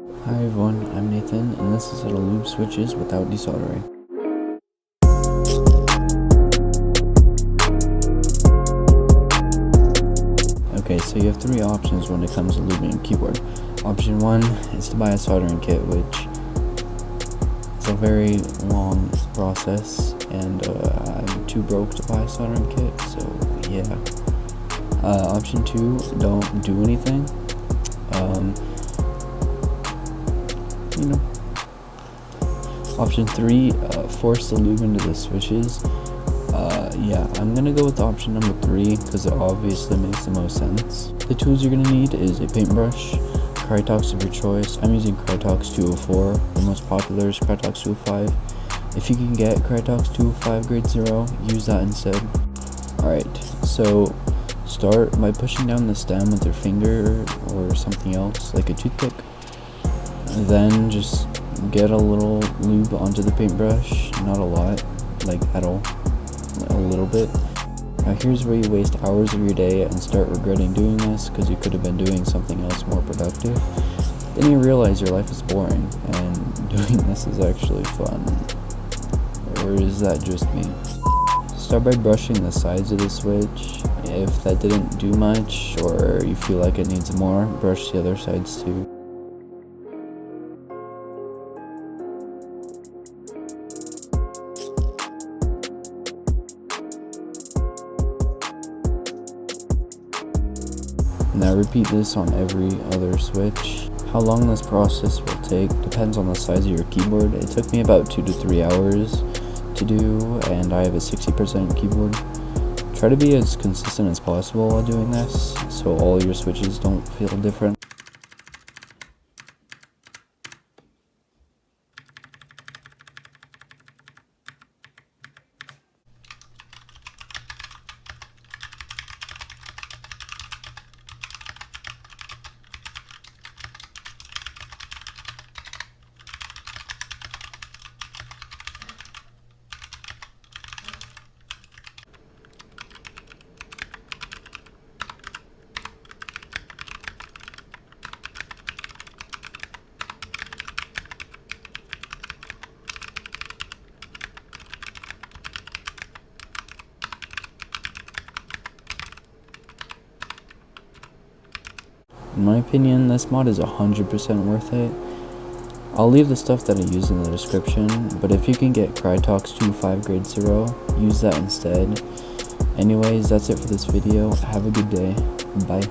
Hi everyone, I'm Nathan, and this is how to lube switches without desoldering. Okay, so you have three options when it comes to lubing a keyboard. Option 1 is to buy a soldering kit, which is a very long process, and I'm too broke to buy a soldering kit, so yeah. Option 2, don't do anything. Option 3, force the lube into the switches. Yeah, I'm gonna go with option number 3 because it obviously makes the most sense. The tools you're gonna need is a paintbrush, Krytox of your choice. I'm using Krytox 204. The most popular is Krytox 205. If you can get Krytox 205 grade 0, use that instead. Alright, so start by pushing down the stem with your finger or something else like a toothpick. Then just get a little lube onto the paintbrush, not a lot, like at all, a little bit. Now here's where you waste hours of your day and start regretting doing this because you could have been doing something else more productive. Then you realize your life is boring and doing this is actually fun. Or is that just me? Start by brushing the sides of the switch. If that didn't do much or you feel like it needs more, brush the other sides too. Now repeat this on every other switch. How long this process will take depends on the size of your keyboard. It took me about 2 to 3 hours to do, and I have a 60% keyboard. Try to be as consistent as possible while doing this, so all your switches don't feel different. In my opinion, this mod is 100% worth it. I'll leave the stuff that I use in the description, but if you can get Krytox 205 grade 0, use that instead. Anyways, that's it for this video. Have a good day. Bye.